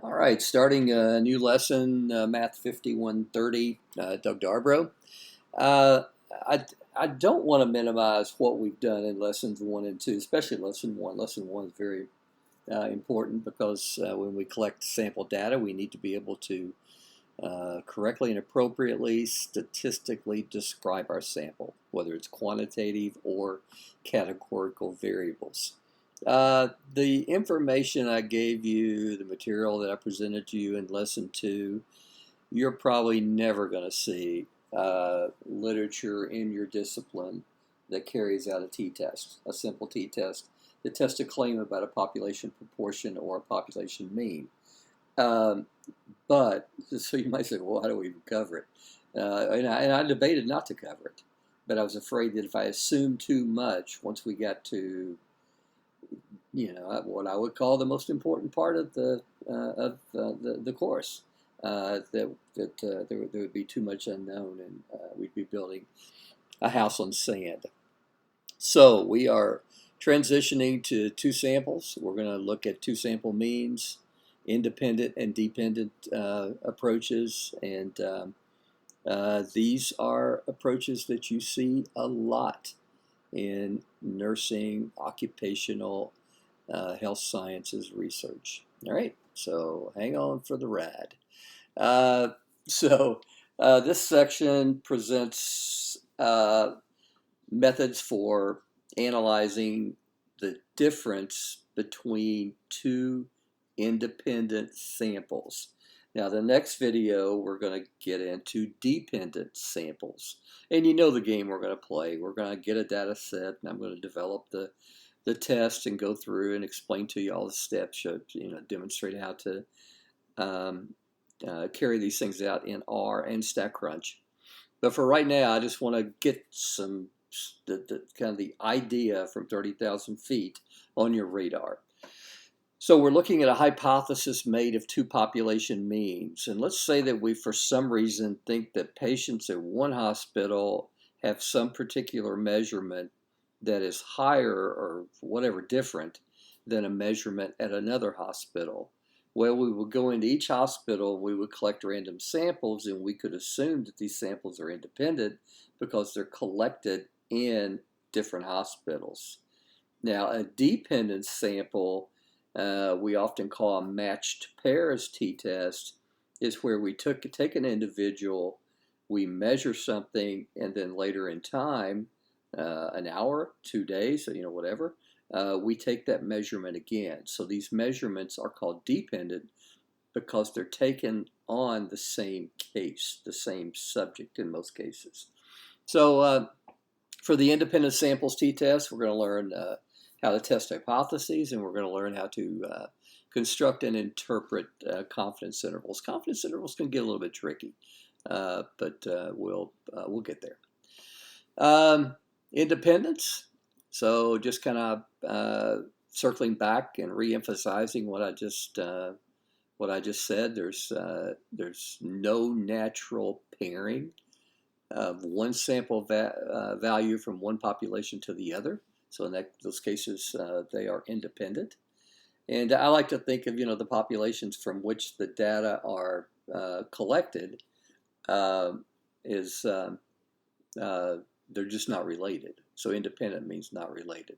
All right, starting a new lesson, Math 5130, Doug Darbro. Uh, I, I don't want to minimize what we've done in lessons 1 and 2, especially lesson 1. Lesson 1 is very important because when we collect sample data, we need to be able to correctly and appropriately statistically describe our sample, whether it's quantitative or categorical variables. The information I gave you, the material that I presented to you in lesson 2, you're probably never going to see literature in your discipline that carries out a t-test, a simple t-test that tests a claim about a population proportion or a population mean. But, so you might say, well, how do we even cover it? And I debated not to cover it, but I was afraid that if I assumed too much, once we got to what I would call the most important part of the course, there would be too much unknown, and we'd be building a house on sand. So we are transitioning to 2 samples. We're going to look at 2 sample means, independent and dependent approaches, and these are approaches that you see a lot in nursing, occupational health sciences research. All right, so hang on for the ride. This section presents methods for analyzing the difference between 2 independent samples. Now, the next video, we're going to get into dependent samples. And you know the game we're going to play. We're going to get a data set, and I'm going to develop the test and go through and explain to you all the steps, demonstrate how to carry these things out in R and StatCrunch. But for right now, I just want to get some kind of the idea from 30,000 feet on your radar. So we're looking at a hypothesis made of 2 population means. And let's say that we, for some reason, think that patients at one hospital have some particular measurement that is higher or whatever different than a measurement at another hospital. Well, we would go into each hospital, we would collect random samples, and we could assume that these samples are independent because they're collected in different hospitals. Now, a dependent sample, we often call a matched pairs t-test, is where we take an individual, we measure something, and then later in time, an hour, 2 days, whatever, we take that measurement again. So these measurements are called dependent because they're taken on the same case, the same subject in most cases. So for the independent samples t-test, we're going to learn how to test hypotheses, and we're going to learn how to construct and interpret confidence intervals. Confidence intervals can get a little bit tricky, but we'll get there. Independence. So just kind of circling back and re-emphasizing what I just said. There's no natural pairing of one sample value from one population to the other. So in those cases, they are independent. And I like to think of the populations from which the data are collected they're just not related. So independent means not related.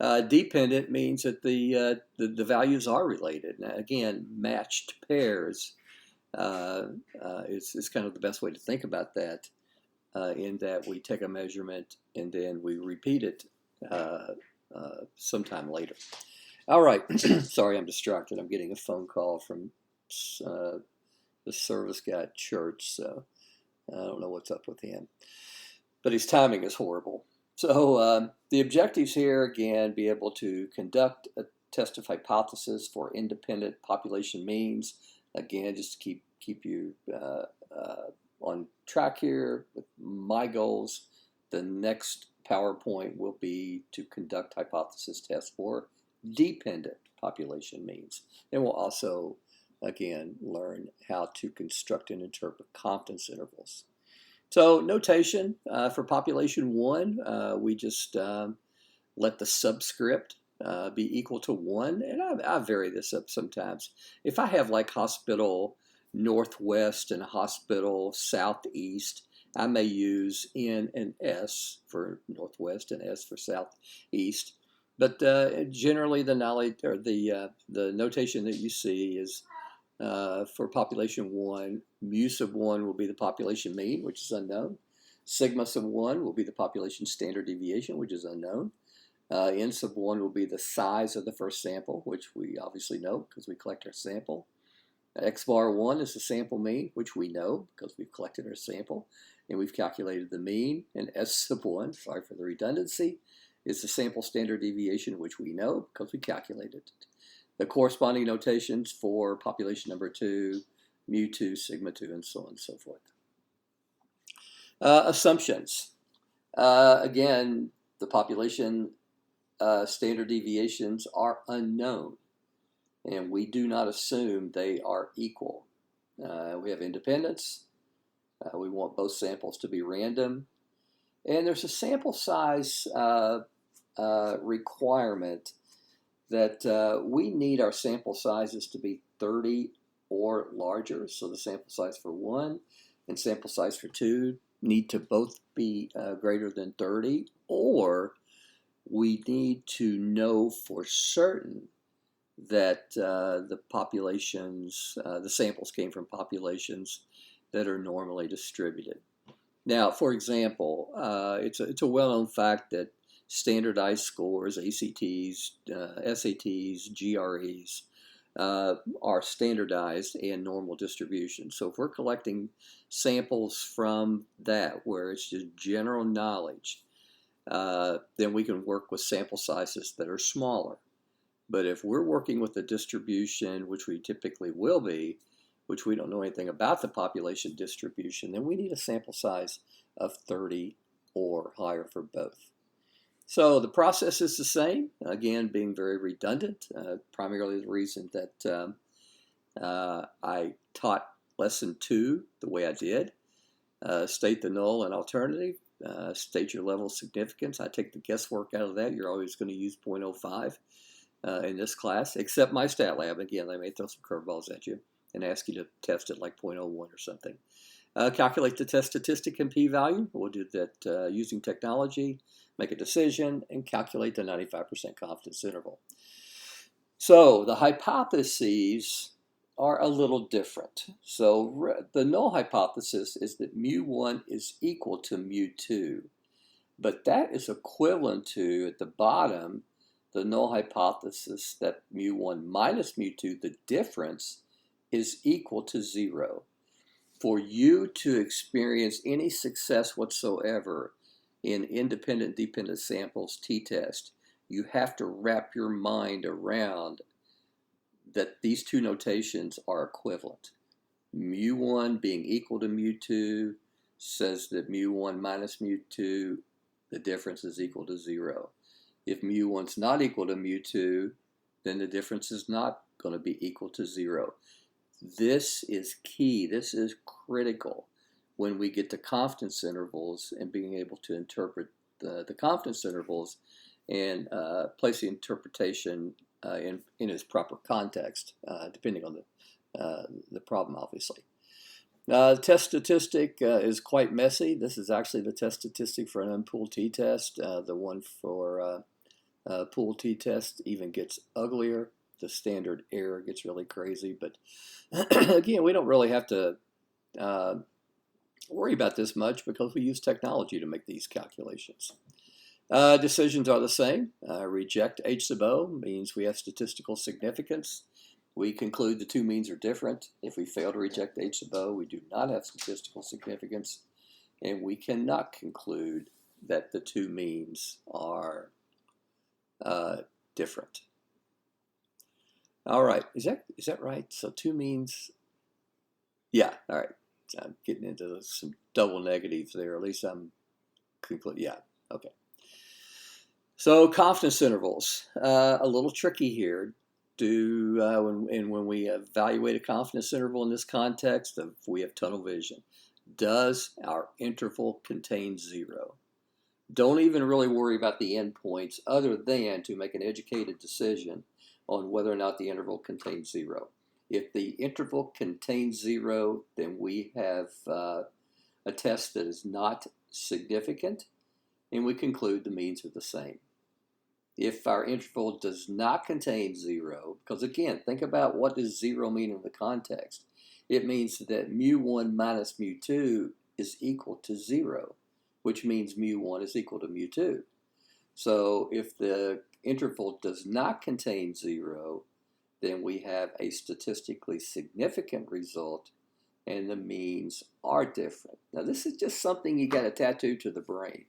Dependent means that the values are related. Now, again, matched pairs is kind of the best way to think about that, in that we take a measurement and then we repeat it sometime later. All right. Sorry, I'm distracted. I'm getting a phone call from the service guy at church, so I don't know what's up with him. But his timing is horrible. So the objectives here, again, be able to conduct a test of hypothesis for independent population means. Again, just to keep you on track here with my goals. The next PowerPoint will be to conduct hypothesis tests for dependent population means. And we'll also, again, learn how to construct and interpret confidence intervals. So notation for population 1, we just let the subscript be equal to 1, and I vary this up sometimes. If I have like hospital northwest and hospital southeast, I may use N and S for northwest and S for southeast. But generally, the knowledge or the notation that you see is for population 1, mu sub 1 will be the population mean, which is unknown. Sigma sub 1 will be the population standard deviation, which is unknown. N sub 1 will be the size of the first sample, which we obviously know because we collect our sample. X bar 1 is the sample mean, which we know because we've collected our sample and we've calculated the mean. And S sub 1, sorry for the redundancy, is the sample standard deviation, which we know because we calculated it. The corresponding notations for population number 2, mu 2, sigma 2, and so on and so forth. Assumptions. Again, the population standard deviations are unknown, and we do not assume they are equal. We have independence. We want both samples to be random. And there's a sample size requirement that we need our sample sizes to be 30 or larger. So the sample size for 1 and sample size for 2 need to both be greater than 30, or we need to know for certain that the populations, the samples came from populations that are normally distributed. Now, for example, it's a well-known fact that standardized scores, ACTs, SATs, GREs, are standardized and normal distribution. So if we're collecting samples from that, where it's just general knowledge, then we can work with sample sizes that are smaller. But if we're working with a distribution, which we typically will be, which we don't know anything about the population distribution, then we need a sample size of 30 or higher for both. So the process is the same, again, being very redundant, primarily the reason that I taught lesson 2 the way I did. State the null and alternative, state your level of significance. I take the guesswork out of that. You're always going to use 0.05 in this class, except my stat lab. Again, they may throw some curveballs at you and ask you to test it like 0.01 or something. Calculate the test statistic and p-value. We'll do that using technology, make a decision, and calculate the 95% confidence interval. So the hypotheses are a little different. So the null hypothesis is that mu1 is equal to mu2, but that is equivalent to, at the bottom, the null hypothesis that mu1 minus mu2, the difference, is equal to 0. For you to experience any success whatsoever in independent-dependent samples t-test, you have to wrap your mind around that these two notations are equivalent. Mu1 being equal to mu2 says that mu1 minus mu2, the difference is equal to 0. If mu1's not equal to mu2, then the difference is not going to be equal to 0. This is key. This is critical when we get to confidence intervals and being able to interpret the confidence intervals and place the interpretation in its proper context, depending on the problem, obviously. The test statistic is quite messy. This is actually the test statistic for an unpooled t-test. The one for pooled t-test even gets uglier. The standard error gets really crazy, but again, we don't really have to worry about this much because we use technology to make these calculations. Decisions are the same. Reject H sub O means we have statistical significance. We conclude the two means are different. If we fail to reject H sub O, we do not have statistical significance, and we cannot conclude that the two means are different. All right, is that right? So two means, yeah, all right. So I'm getting into some double negatives there. At least I'm concluding, yeah, okay. So confidence intervals, a little tricky here. When we evaluate a confidence interval in this context, we have tunnel vision. Does our interval contain 0? Don't even really worry about the endpoints other than to make an educated decision on whether or not the interval contains zero. If the interval contains zero, then we have a test that is not significant, and we conclude the means are the same. If our interval does not contain zero, because again, think about what does zero mean in the context. It means that mu1 minus mu2 is equal to zero, which means mu1 is equal to mu2. So if the interval does not contain zero, then we have a statistically significant result and the means are different. Now this is just something you got to tattoo to the brain.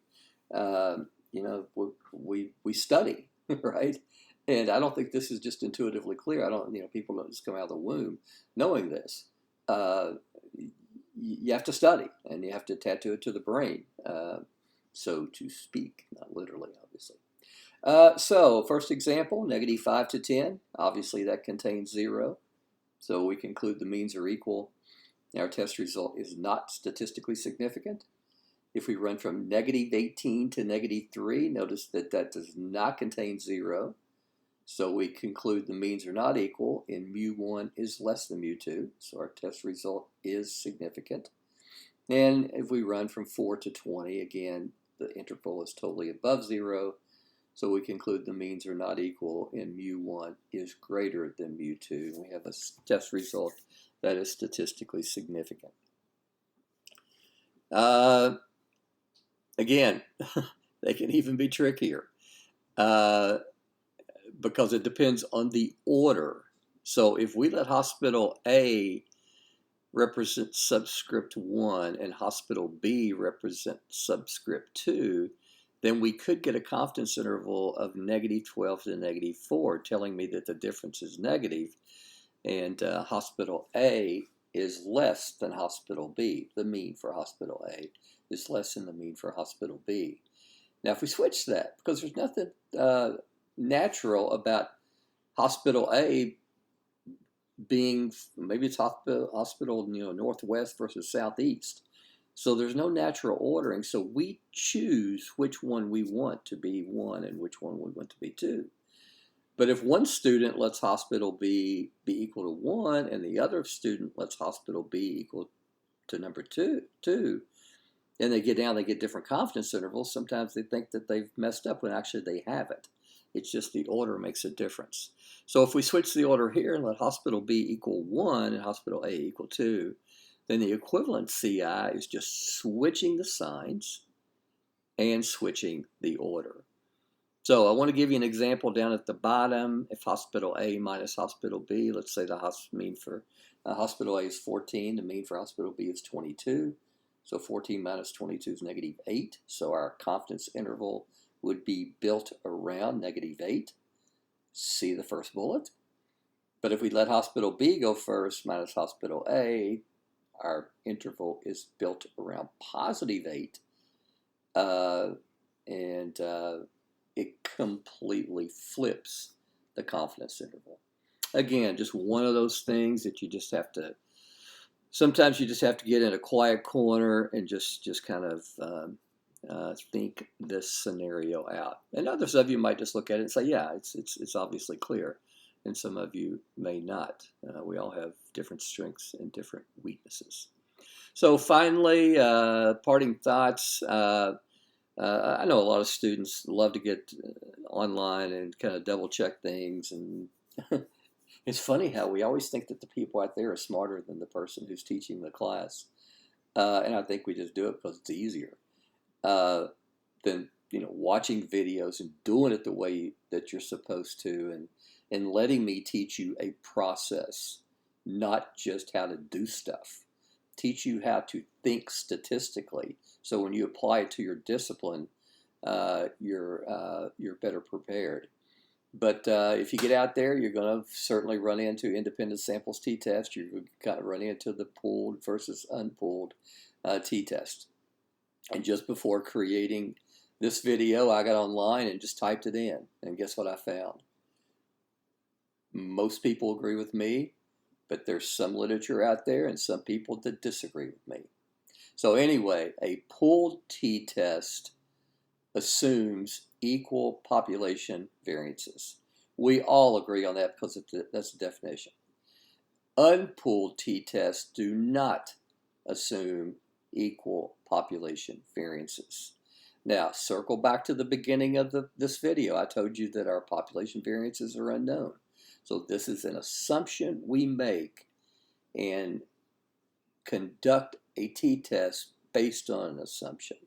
You know, we study, right? And I don't think this is just intuitively clear. I don't, you know, people don't just come out of the womb knowing this. You have to study and you have to tattoo it to the brain, so to speak, not literally, obviously. So first example, -5 to 10. Obviously that contains zero. So we conclude the means are equal. Our test result is not statistically significant. If we run from -18 to -3, notice that that does not contain zero. So we conclude the means are not equal and mu1 is less than mu2. So our test result is significant. And if we run from 4 to 20, again, the interval is totally above zero. So we conclude the means are not equal and mu1 is greater than mu2. We have a test result that is statistically significant. Again, they can even be trickier because it depends on the order. So if we let hospital A represent subscript 1 and hospital B represent subscript 2, then we could get a confidence interval of -12 to -4, telling me that the difference is negative, and hospital A is less than hospital B. The mean for hospital A is less than the mean for hospital B. Now, if we switch that, because there's nothing natural about hospital A being, maybe it's hospital northwest versus southeast. So there's no natural ordering. So we choose which one we want to be 1 and which one we want to be 2. But if one student lets hospital B be equal to 1 and the other student lets hospital B equal to number 2, and they get down, they get different confidence intervals, sometimes they think that they've messed up when actually they haven't. It's just the order makes a difference. So if we switch the order here and let hospital B equal 1 and hospital A equal 2, then the equivalent CI is just switching the signs and switching the order. So I want to give you an example down at the bottom. If hospital A minus hospital B, let's say the mean for hospital A is 14, the mean for hospital B is 22. So 14 minus 22 is -8. So our confidence interval would be built around -8. See the first bullet. But if we let hospital B go first minus hospital A, our interval is built around +8. It completely flips the confidence interval. Again, just one of those things that you just have to, sometimes you just have to get in a quiet corner and just kind of think this scenario out. And others of you might just look at it and say, yeah, it's obviously clear. And some of you may not. We all have different strengths and different weaknesses. So finally, parting thoughts. I know a lot of students love to get online and kind of double check things, and it's funny how we always think that the people out there are smarter than the person who's teaching the class, and I think we just do it because it's easier than watching videos and doing it the way that you're supposed to, and letting me teach you a process, not just how to do stuff. Teach you how to think statistically. So when you apply it to your discipline, you're better prepared. But if you get out there, you're going to certainly run into independent samples t-test. You're going to run into the pooled versus unpooled t-test. And just before creating this video, I got online and just typed it in. And guess what I found? Most people agree with me, but there's some literature out there and some people that disagree with me. So anyway, a pooled t-test assumes equal population variances. We all agree on that because that's the definition. Unpooled t-tests do not assume equal population variances. Now, circle back to the beginning of this video. I told you that our population variances are unknown. So this is an assumption we make and conduct a t-test based on an assumption.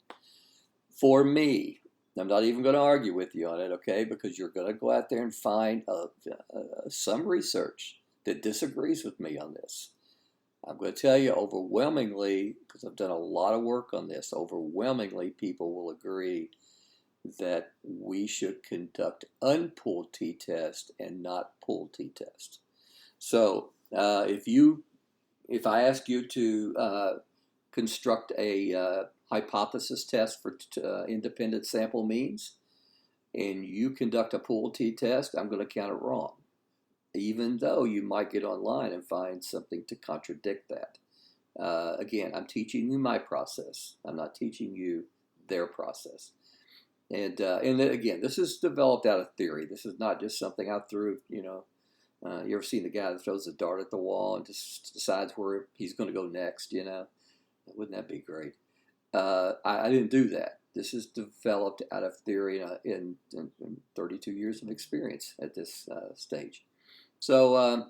For me, I'm not even going to argue with you on it, okay, because you're going to go out there and find some research that disagrees with me on this. I'm going to tell you overwhelmingly, because I've done a lot of work on this, overwhelmingly people will agree that we should conduct unpooled t-test and not pooled t-test. So if I ask you to construct a hypothesis test for independent sample means, and you conduct a pooled t-test, I'm going to count it wrong, even though you might get online and find something to contradict that. Again, I'm teaching you my process. I'm not teaching you their process. And again, this is developed out of theory. This is not just something I threw, you ever seen the guy that throws a dart at the wall and just decides where he's going to go next, Wouldn't that be great? I didn't do that. This is developed out of theory in 32 years of experience at this stage. So,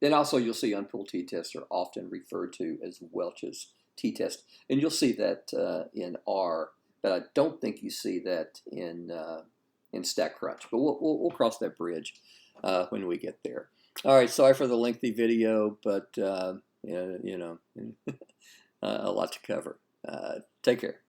and also you'll see unpooled t-tests are often referred to as Welch's t-test. And you'll see that in R, but I don't think you see that in StatCrunch. But we'll cross that bridge when we get there. All right, sorry for the lengthy video, but, a lot to cover. Take care.